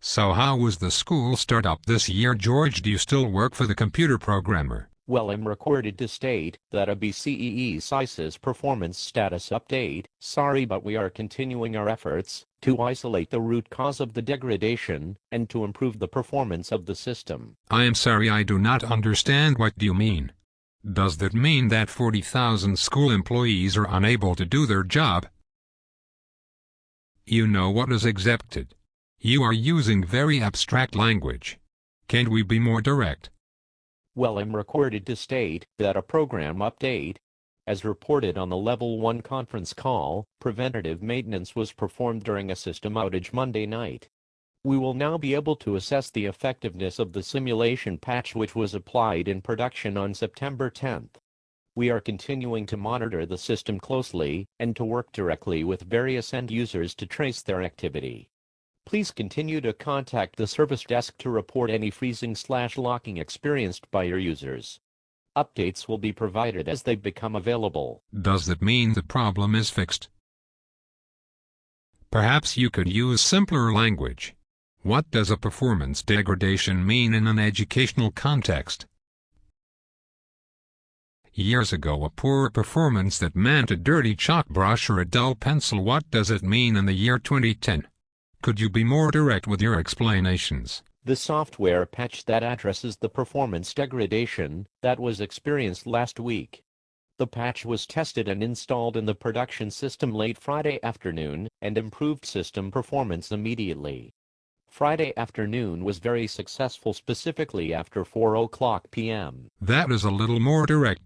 So how was the school startup this year, George? Do you still work for the computer programmer? Well, I'm recorded to state that a BCeSIS performance status update. Sorry, but we are continuing our efforts to isolate the root cause of the degradation and to improve the performance of the system. I am sorry, I do not understand. What do you mean? Does that mean that 40,000 school employees are unable to do their job? You know what is expected. You are using very abstract language. Can't we be more direct? Well, I'm recorded to state that a program update, as reported on the Level 1 conference call, preventative maintenance was performed during a system outage Monday night. We will now be able to assess the effectiveness of the simulation patch which was applied in production on September 10th. We are continuing to monitor the system closely and to work directly with various end users to trace their activity. Please continue to contact the service desk to report any freezing/locking experienced by your users. Updates will be provided as they become available. Does that mean the problem is fixed? Perhaps you could use simpler language. What does a performance degradation mean in an educational context? Years ago, a poor performance that meant a dirty chalk brush or a dull pencil. What does it mean in the year 2010? Could you be more direct with your explanations? The software patch that addresses the performance degradation that was experienced last week. The patch was tested and installed in the production system late Friday afternoon and improved system performance immediately. Friday afternoon was very successful, specifically after 4:00 p.m. That is a little more direct.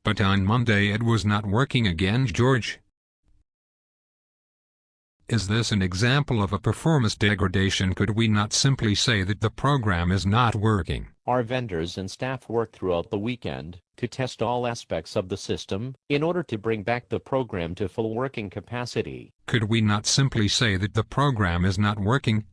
But on Monday it was not working again, George. Is this an example of a performance degradation? Could we not simply say that the program is not working? Our vendors and staff worked throughout the weekend to test all aspects of the system in order to bring back the program to full working capacity. Could we not simply say that the program is not working?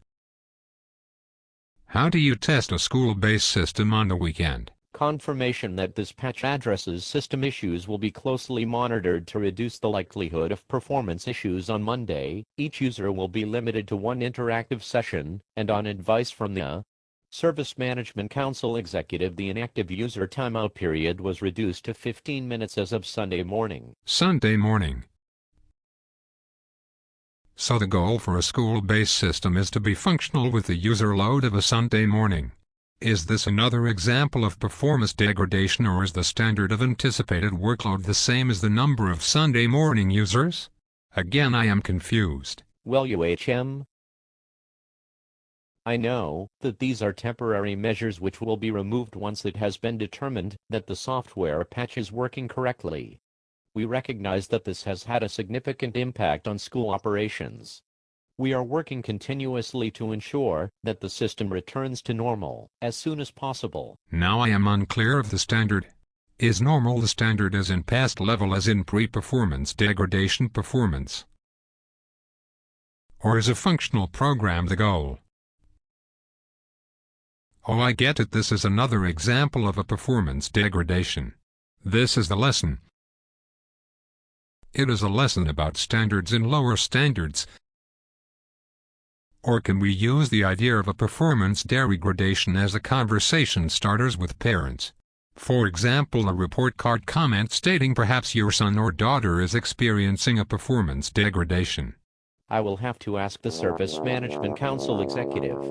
How do you test a school-based system on the weekend? Confirmation that this patch addresses system issues will be closely monitored to reduce the likelihood of performance issues on Monday. Each user will be limited to one interactive session, and on advice from the Service Management Council executive, the inactive user timeout period was reduced to 15 minutes as of Sunday morning. Sunday morning. So the goal for a school-based system is to be functional with the user load of a Sunday morning. Is this another example of performance degradation, or is the standard of anticipated workload the same as the number of Sunday morning users? Again, I am confused. Well, I know that these are temporary measures which will be removed once it has been determined that the software patch is working correctly. We recognize that this has had a significant impact on school operations. We are working continuously to ensure that the system returns to normal as soon as possible. Now I am unclear of the standard. Is normal the standard as in past level, as in pre-performance degradation performance? Or is a functional program the goal? Oh, I get it. This is another example of a performance degradation. This is the lesson. It is a lesson about standards and lower standards. Or can we use the idea of a performance degradation as a conversation starters with parents? For example, a report card comment stating perhaps your son or daughter is experiencing a performance degradation. I will have to ask the Service Management Council executive.